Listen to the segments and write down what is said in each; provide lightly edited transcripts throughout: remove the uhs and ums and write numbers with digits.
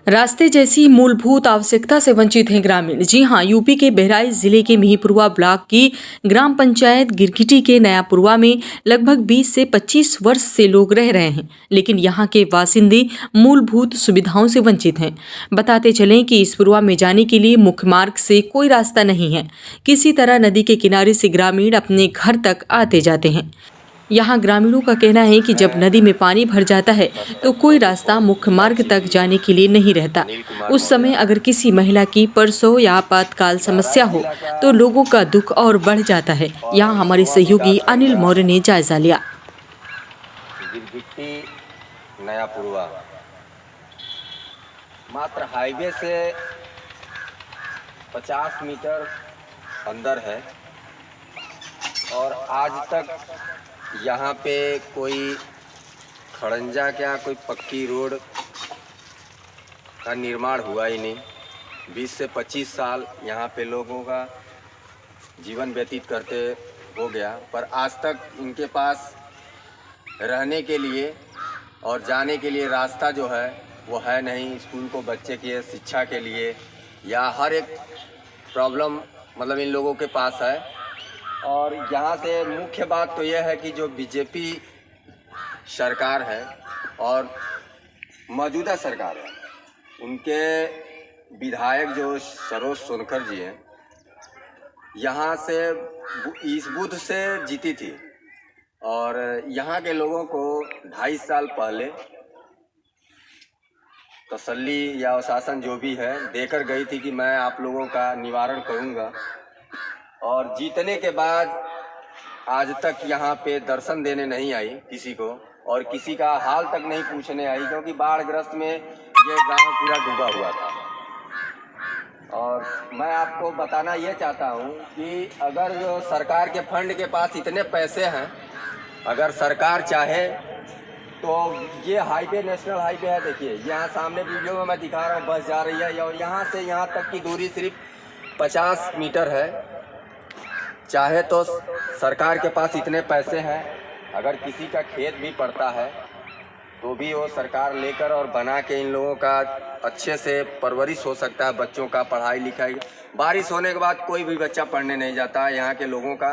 रास्ते जैसी मूलभूत आवश्यकता से वंचित हैं ग्रामीण। जी हां, यूपी के बहराइच जिले के मिहींपुरवा ब्लॉक की ग्राम पंचायत गिरगिटी के नयापुरवा में लगभग 20 से 25 वर्ष से लोग रह रहे हैं, लेकिन यहां के बासिंदे मूलभूत सुविधाओं से वंचित हैं। बताते चलें कि इस पुरवा में जाने के लिए मुख्य मार्ग से कोई रास्ता नहीं है। किसी तरह नदी के किनारे से ग्रामीण अपने घर तक आते जाते हैं। यहाँ ग्रामीणों का कहना है कि जब नदी में पानी भर जाता है तो कोई रास्ता मुख्य मार्ग तक जाने के लिए नहीं रहता। उस समय अगर किसी महिला की प्रसव या आपातकाल समस्या हो तो लोगों का दुख और बढ़ जाता है। यहाँ हमारे सहयोगी अनिल मौर्य ने जायजा लिया। गिरगिट्टी नयापुरवा मात्र हाईवे से 50 मीटर अंदर है और आज तक यहाँ पे कोई खड़ंजा क्या कोई पक्की रोड का निर्माण हुआ ही नहीं। 20 से 25 साल यहाँ पे लोगों का जीवन व्यतीत करते हो गया, पर आज तक इनके पास रहने के लिए और जाने के लिए रास्ता जो है वो है नहीं। स्कूल को बच्चे की शिक्षा के लिए या हर एक प्रॉब्लम मतलब इन लोगों के पास है। और यहाँ से मुख्य बात तो यह है कि जो बीजेपी सरकार है और मौजूदा सरकार है, उनके विधायक जो सरोज सोनकर जी हैं, यहाँ से इस बूथ से जीती थी और यहाँ के लोगों को 2.5 साल पहले तसल्ली या आश्वासन जो भी है देकर गई थी कि मैं आप लोगों का निवारण करूँगा। और जीतने के बाद आज तक यहाँ पे दर्शन देने नहीं आई किसी को और किसी का हाल तक नहीं पूछने आई, क्योंकि बाढ़ग्रस्त में ये गांव पूरा डूबा हुआ था। और मैं आपको बताना ये चाहता हूँ कि अगर जो सरकार के फंड के पास इतने पैसे हैं, अगर सरकार चाहे तो ये हाईवे नेशनल हाईवे है, देखिए यहाँ सामने वीडियो में मैं दिखा रहा हूँ, बस जा रही है और यहाँ से यहाँ तक की दूरी सिर्फ 50 मीटर है। चाहे तो सरकार के पास इतने पैसे हैं, अगर किसी का खेत भी पड़ता है तो भी वो सरकार लेकर और बना के इन लोगों का अच्छे से परवरिश हो सकता है, बच्चों का पढ़ाई लिखाई। बारिश होने के बाद कोई भी बच्चा पढ़ने नहीं जाता है, यहाँ के लोगों का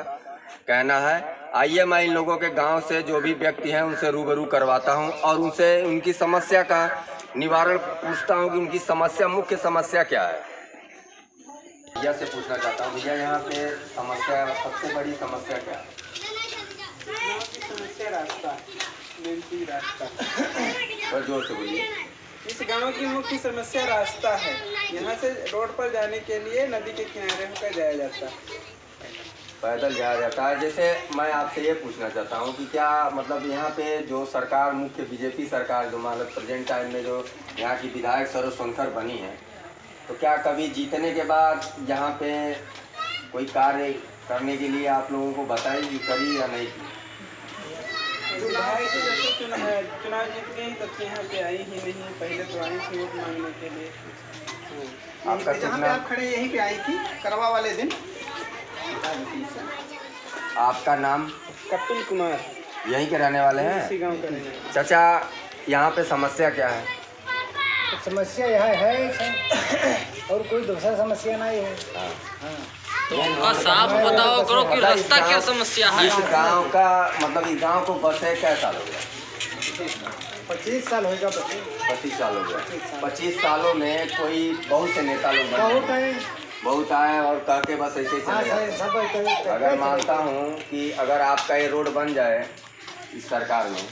कहना है। आइए मैं इन लोगों के गांव से जो भी व्यक्ति हैं उनसे रूबरू करवाता हूं और उनसे उनकी समस्या का निवारण पूछता हूं कि उनकी समस्या, मुख्य समस्या क्या है। भैया से पूछना चाहता हूं, भैया यहाँ पे समस्या, सबसे बड़ी समस्या क्या है? समस्या रास्ता, रास्ता। और जोर से बोलिए। इस गांव की मुख्य समस्या रास्ता है। यहाँ से रोड पर जाने के लिए नदी के किनारे होकर जाया जाता है, पैदल जाया जाता है। जैसे मैं आपसे ये पूछना चाहता हूँ कि क्या मतलब यहाँ पे जो सरकार, मुख्य बीजेपी सरकार जो मतलब प्रेजेंट टाइम में जो यहाँ की विधायक सरोज सोनकर बनी है, तो क्या कभी जीतने के बाद यहाँ पे कोई कार्य करने के लिए आप लोगों को बताई, करी या नहीं की? विधायक चुनाव जीत गई तब से यहाँ पे आई ही नहीं। पहले तो आई थी वोट मांगने के लिए। आपका जहाँ पे आप खड़े यहीं पे आई थी करवा वाले दिन। आपका नाम? कपिल कुमार। यहीं के रहने वाले हैं? इसी गाँव का रहने वाले। चाचा, यहाँ पे समस्या क्या है? समस्या यह है और कोई दूसरा समस्या नहीं है। तो उनका साफ बताओ करो कि रास्ता क्या समस्या है। इस गांव का मतलब इस गांव को बसे कैसा साल हो गया? 25 साल होगा। 25 साल हो गया। 25 सालों में कोई बहुत से नेता लोग बहुत आए और कह के बस ऐसे चले जाते। अगर मानता हूँ कि अगर आपका ये रोड बन जाए इस सरकार में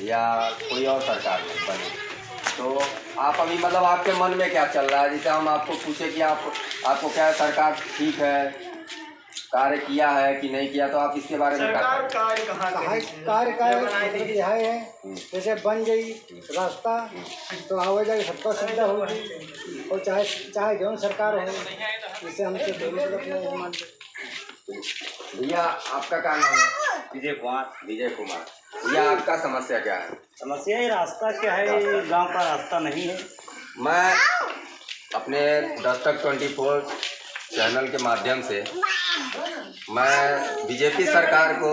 या कोई और सरकार में बने, तो आप अभी मतलब आपके मन में क्या चल रहा है? जैसे हम आपको पूछे कि आपको क्या सरकार ठीक है, कार्य किया है कि नहीं किया, तो आप इसके बारे में कार्य यह है जैसे बन गई रास्ता तो आवाजाही सबको सुविधा होगी और चाहे जौन सरकार हो, जिससे हमसे भैया आपका क्या नाम है? विजय कुमार। भैया आपका समस्या क्या है? समस्या ही रास्ता क्या है, गांव का रास्ता नहीं है। मैं अपने दस्तक 24 चैनल के माध्यम से मैं बीजेपी सरकार को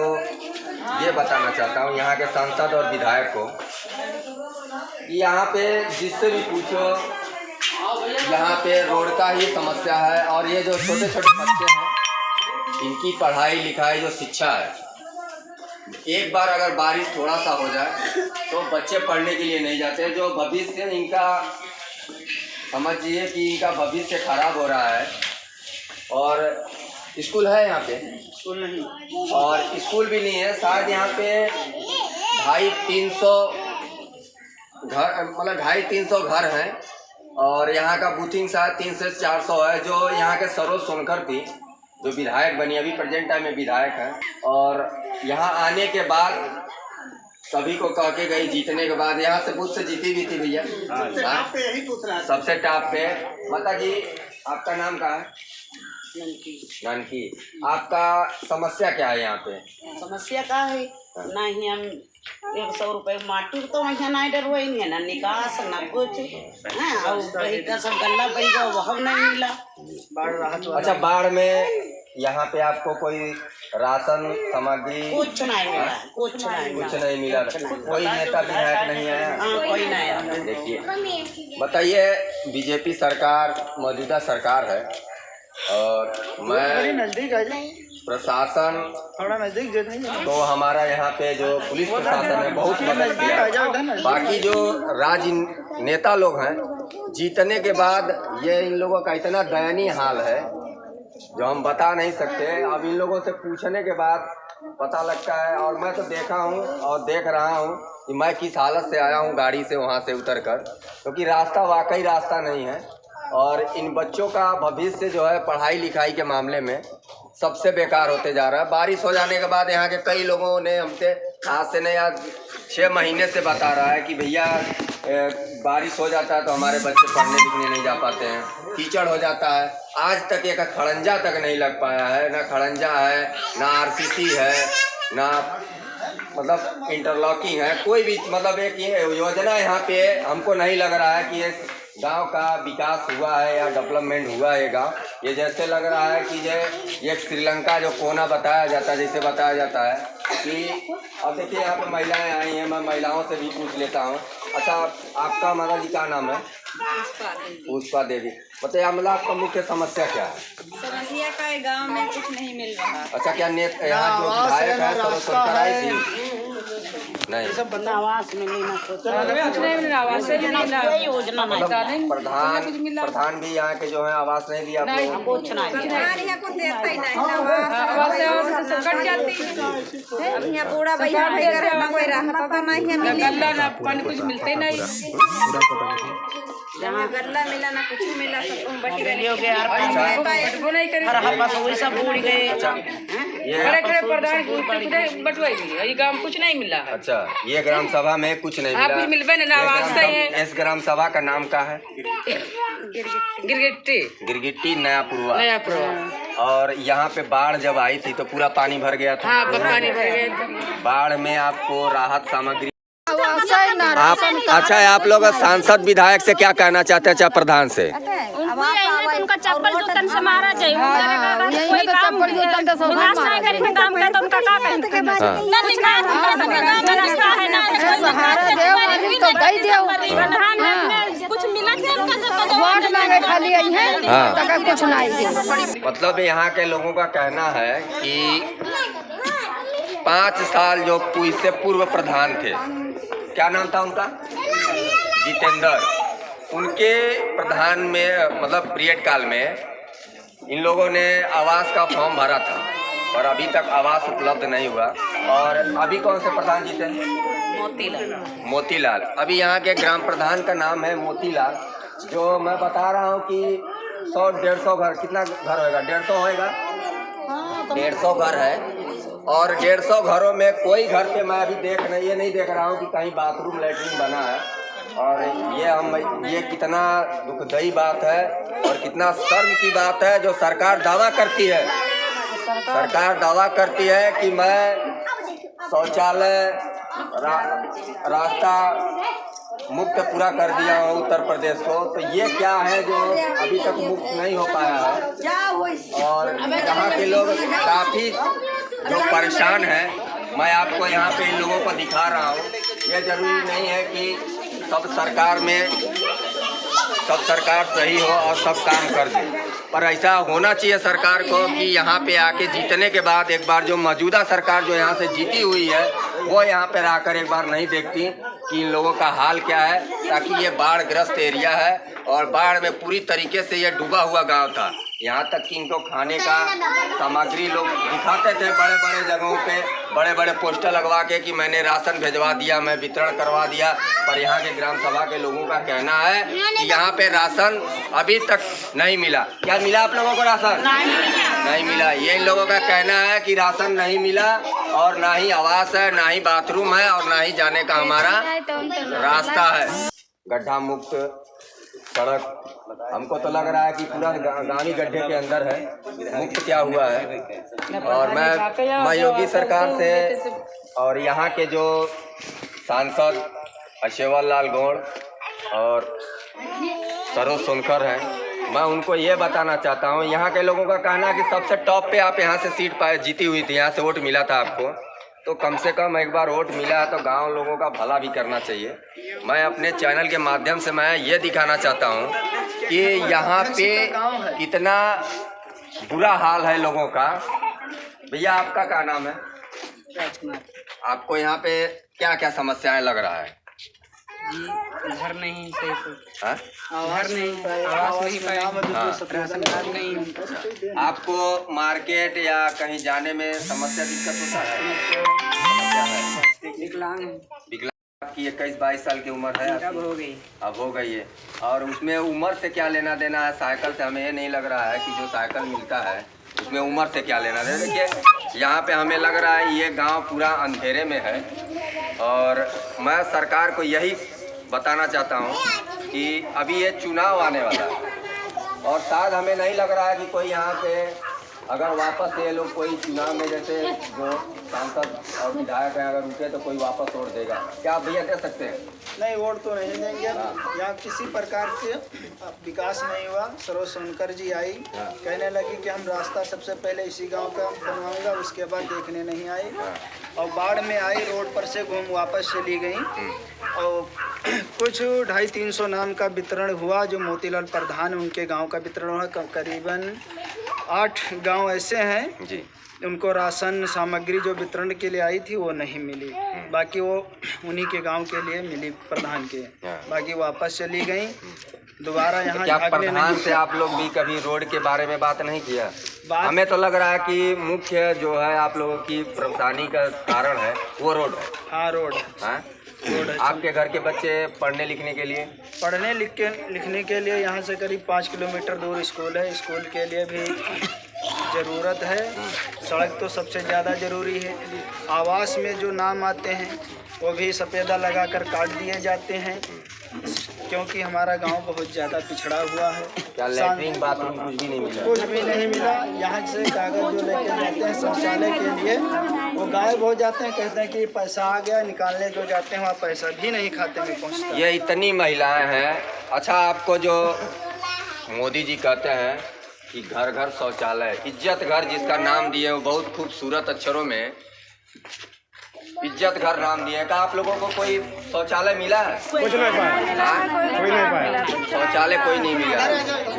ये बताना चाहता हूँ, यहाँ के सांसद और विधायक को, कि यहाँ पे जिससे भी पूछो यहाँ पे रोड का ही समस्या है। और ये जो छोटे छोटे बच्चे हैं, इनकी पढ़ाई लिखाई जो शिक्षा है, एक बार अगर बारिश थोड़ा सा हो जाए तो बच्चे पढ़ने के लिए नहीं जाते। जो भविष्य इनका, समझिए कि इनका भविष्य खराब हो रहा है। और स्कूल है यहाँ पे? स्कूल नहीं, और स्कूल भी नहीं है। शायद यहाँ पे 250-300 घर, मतलब 250-300 घर हैं। और यहाँ का बूथिंग शायद 300 से 400 है। जो यहाँ के सरोज सोनकर थी, जो विधायक बनी, अभी प्रेजेंट टाइम में विधायक है। और यहाँ आने के बाद सभी को कह के गई, जीतने के बाद यहाँ से बूथ से जीती भी थी भैया। यही पूछ रहा सबसे टॉप पे। माता जी, आपका नाम क्या है? जानकी। आपका समस्या क्या है यहाँ पे? समस्या का है ना ही हम 100 रुपए माटी तो वहाँ ना डर हुआ ही ना निकास ना कुछ है। और कहीं का सब गल्ला बन गया, वह नहीं मिला। अच्छा, बाढ़ में यहाँ पे आपको कोई राशन सामग्री कुछ नहीं मिला, कुछ नहीं मिला? कोई नेता विधायक नहीं आया? हाँ, कोई नहीं आया। देखिए, बताइए, बीजेपी सरकार, मौजूदा सरकार है, और मैं नजदीक है प्रशासन थोड़ा नजदीक तो हमारा यहाँ पे जो पुलिस प्रशासन है बहुत मदद किया। बाकी जो राजनेता लोग हैं, जीतने के बाद ये इन लोगों का इतना दयनीय हाल है जो हम बता नहीं सकते। अब इन लोगों से पूछने के बाद पता लगता है। और मैं तो देखा हूँ और देख रहा हूँ कि मैं किस हालत से आया हूँ गाड़ी से वहाँ से उतर कर, क्योंकि रास्ता वाकई रास्ता नहीं है। और इन बच्चों का भविष्य जो है पढ़ाई लिखाई के मामले में सबसे बेकार होते जा रहा है। बारिश हो जाने के बाद यहाँ के कई लोगों ने हमसे आज से नहीं, आज 6 महीने से बता रहा है कि भैया बारिश हो जाता है तो हमारे बच्चे पढ़ने लिखने नहीं जा पाते हैं, कीचड़ हो जाता है। आज तक एक खड़ंजा तक नहीं लग पाया है, ना खड़ंजा है, ना आरसीसी है, ना मतलब इंटरलॉकिंग है, कोई भी मतलब एक ये योजना यहाँ पे हमको नहीं लग रहा है कि ये गांव का विकास हुआ है या डेवलपमेंट हुआ है गांव। ये जैसे लग रहा है कि ये श्रीलंका जो कोना बताया जाता है, जैसे बताया जाता है कि अब देखिए यहाँ पे महिलाएं आई हैं, मैं महिलाओं से भी पूछ लेता हूँ। अच्छा, आपका माता जी का नाम है? पुष्पा देवी। बताइए, मतलब आपका मुख्य समस्या क्या है? समस्या का है, गांव में कुछ नहीं मिल रहा। अच्छा, क्या यहाँ जो विधायक है सरोज सोनकर आई थी? नहीं, सब बंदा आवास में नहीं ना कुछ नहीं मिल रहा, आवास से नहीं योजना मतलब प्रधान भी यहाँ के जो है आवास नहीं दिया आपको? कुछ नहीं कुछ देता ही नहीं, आवास से और कट जाती है। अब यहाँ पूरा भैया ना कोई रहता तो नहीं है, गल्ला ना पानी कुछ मिलते नहीं, जहाँ गल्ला मिला ना कुछ मिला, सब बच गए हो गया यार, बस वही सब उड़ गए। खड़े प्रधान बटवाई दिए, ये गांव कुछ नहीं मिला। अच्छा, ये ग्राम सभा में कुछ नहीं मिला? कुछ मिलबे ना, आवास से है। इस ग्राम सभा का नाम क्या है? गिरगिट्टी नयापुरवा। और यहाँ पे बाढ़ जब आई थी तो पूरा पानी भर गया था? हाँ, पानी भर गया। बाढ़ में आपको राहत सामग्री आप, अच्छा, आप लोग सांसद विधायक से क्या कहना चाहते हैं? चाहे प्रधान से? उनका चप्पल जूतन से मारा जाए, कोई काम विकास नहीं करेंगे, काम का तो उनका क्या कहेंगे? ना विकास ना रास्ता है ना कुछ मिला वोट मांगे खाली आई है, कुछ नहीं। मतलब यहाँ के लोगों का कहना है कि 5 साल जो इससे पूर्व प्रधान थे, क्या नाम था उनका? जितेंद्र। उनके प्रधान में मतलब पीरियड काल में इन लोगों ने आवास का फॉर्म भरा था और अभी तक आवास उपलब्ध नहीं हुआ। और अभी कौन से प्रधान जीते? मोतीलाल। अभी यहाँ के ग्राम प्रधान का नाम है मोतीलाल, जो मैं बता रहा हूँ कि 100-150 घर, कितना घर होएगा? 150 होएगा, 150 घर है। और 150 घरों में कोई घर पे मैं अभी ये नहीं देख रहा हूँ कि कहीं बाथरूम लैट्रिन बना है। और ये कितना दुखदाई बात है और कितना शर्म की बात है जो सरकार दावा करती है। सरकार दावा करती है कि मैं शौचालय रास्ता मुक्त पूरा कर दिया हूँ उत्तर प्रदेश को, तो ये क्या है जो अभी तक मुक्त नहीं हो पाया है। और यहाँ के लोग काफ़ी जो परेशान हैं, मैं आपको यहाँ पे इन लोगों को दिखा रहा हूँ। ये जरूरी नहीं है कि सब सब सरकार सही हो और सब काम कर दे। पर ऐसा होना चाहिए सरकार को कि यहाँ पे आके जीतने के बाद एक बार जो मौजूदा सरकार जो यहाँ से जीती हुई है वो यहाँ पे आकर एक बार नहीं देखती कि इन लोगों का हाल क्या है, ताकि ये बाढ़ ग्रस्त एरिया है और बाढ़ में पूरी तरीके से ये डूबा हुआ गांव था। यहाँ तक कि इनको खाने का सामग्री लोग दिखाते थे बड़े बड़े जगहों पे, बड़े बड़े पोस्टर लगवा के कि मैंने राशन भिजवा दिया, मैं वितरण करवा दिया। पर यहाँ के ग्राम सभा के लोगों का कहना है कि यहाँ पे राशन अभी तक नहीं मिला। क्या मिला आप लोगों को राशन? नहीं मिला। ये इन लोगों का कहना है कि राशन नहीं मिला और ना ही आवास है, ना ही बाथरूम है और ना ही जाने का हमारा रास्ता है। गड्ढा मुक्त सड़क, हमको तो लग रहा है कि पूरा गाँव ही गड्ढे के अंदर है, मुक्त क्या हुआ है। और मैं योगी सरकार से और यहाँ के जो सांसद अशेवर लाल गौड़ और सरोज सोनकर हैं, मैं उनको ये बताना चाहता हूँ, यहाँ के लोगों का कहना है कि सबसे टॉप पे आप यहाँ से सीट पाए जीती हुई थी, यहाँ से वोट मिला था आपको, तो कम से कम एक बार वोट मिला है तो गांव लोगों का भला भी करना चाहिए। मैं अपने चैनल के माध्यम से मैं ये दिखाना चाहता हूँ कि यहाँ पे कितना बुरा हाल है लोगों का। भैया आपका क्या नाम है? राजकुमार। आपको यहाँ पे क्या क्या समस्याएं लग रहा है? घर नहीं सही से, हाँ? घर नहीं, आवास नहीं पाए, राशन कार्ड नहीं। आपको मार्केट या कहीं जाने में समस्या दिक्कत होता है? समस्या है। विकलांग है। विकलांग आपकी 21-22 साल की उम्र है? अब हो गई। अब हो गई है। और उसमें उम्र से क्या लेना देना है? साइकिल से हमें ये नहीं लग रहा है कि जो साइकिल मिलता है उसमें उम्र से क्या लेना देना। देखिए यहाँ पे हमें लग रहा है ये गांव पूरा अंधेरे में है और मैं सरकार को यही बताना चाहता हूँ कि अभी ये चुनाव आने वाला है और शायद हमें नहीं लग रहा है कि कोई यहाँ पे अगर वापस ये लोग कोई चुनाव में जैसे जो सांसद और विधायक हैं अगर रुके तो कोई वापस वोट देगा। क्या आप भैया दे सकते हैं? नहीं, वोट तो नहीं देंगे। यहाँ किसी प्रकार के विकास नहीं हुआ। सरोज सोनकर जी आई, कहने लगी कि हम रास्ता सबसे पहले इसी गांव का बनवाऊंगा, उसके बाद देखने नहीं आई और बाढ़ में आई, रोड पर से घूम वापस चली गई और कुछ 250-300 नाम का वितरण हुआ जो मोतीलाल प्रधान उनके गांव का वितरण हुआ। करीबन 8 गांव ऐसे हैं जी उनको राशन सामग्री जो वितरण के लिए आई थी वो नहीं मिली, बाकी वो उन्हीं के गांव के लिए मिली प्रधान के, बाकी वापस चली गई। दोबारा यहाँ क्या प्रधान से आप लोग भी कभी रोड के बारे में बात नहीं किया? हमें तो लग रहा है कि मुख्य जो है आप लोगों की परेशानी का कारण है वो रोड है। हाँ, रोड है। आपके घर के बच्चे पढ़ने लिखने के लिए लिखने के लिए यहाँ से करीब 5 किलोमीटर दूर स्कूल है, स्कूल के लिए भी ज़रूरत है। सड़क तो सबसे ज़्यादा ज़रूरी है। आवास में जो नाम आते हैं वो भी सफ़ेदा लगाकर काट दिए जाते हैं क्योंकि हमारा गांव बहुत ज़्यादा पिछड़ा हुआ है। क्या लैट्रिन बाथरूम कुछ भी नहीं मिला? कुछ भी नहीं मिला। यहाँ से कागज़ जो लेके जाते हैं शौचालय के लिए वो गायब हो जाते हैं, कहते हैं कि पैसा आ गया, निकालने जो जाते हैं वहाँ पैसा भी नहीं खाते में पहुँचता। ये इतनी महिलाएं हैं। अच्छा, आपको जो मोदी जी कहते हैं कि घर घर शौचालय, इज्जत घर जिसका नाम दिए वो बहुत खूबसूरत अक्षरों में इज्जत घर नाम दिए, का आप लोगों को कोई शौचालय मिला है? कुछ नहीं पाया, शौचालय कोई नहीं मिला।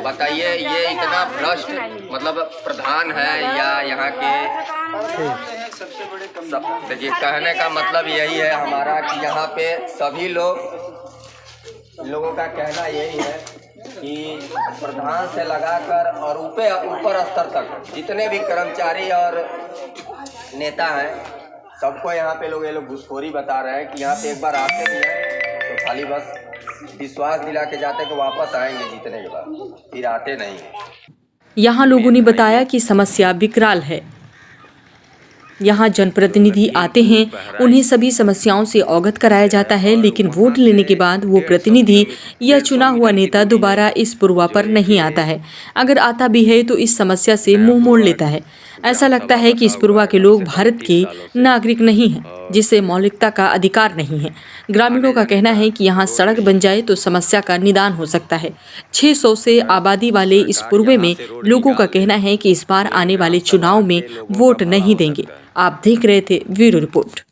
बताइए, ये इतना भ्रष्ट मतलब प्रधान है या यहाँ के सबसे बड़े देखिए, कहने का मतलब यही है हमारा कि यहाँ पे सभी लोगों का कहना यही है कि प्रधान से लगाकर और ऊपर स्तर तक जितने भी कर्मचारी और नेता हैं सबको यहाँ पे ये लोग घूसखोरी बता रहे हैं कि यहाँ पे एक बार आते भी हैं तो खाली बस विश्वास दिला के जाते हैं कि वापस आएंगे जीतने के बाद, फिर आते नहीं। यहाँ लोगों ने बताया कि समस्या विकराल है। यहाँ जनप्रतिनिधि आते हैं, उन्हें सभी समस्याओं से अवगत कराया जाता है, लेकिन वोट लेने के बाद वो प्रतिनिधि या चुना हुआ नेता दोबारा इस पुरवा पर नहीं आता है। अगर आता भी है तो इस समस्या से मुंह मोड़ लेता है। ऐसा लगता है कि इस पुरवा के लोग भारत के नागरिक नहीं हैं, जिससे मौलिकता का अधिकार नहीं है। ग्रामीणों का कहना है कि यहाँ सड़क बन जाए तो समस्या का निदान हो सकता है। 600 से आबादी वाले इस पूर्वे में लोगों का कहना है कि इस बार आने वाले चुनाव में वोट नहीं देंगे। आप देख रहे थे ब्यूरो रिपोर्ट।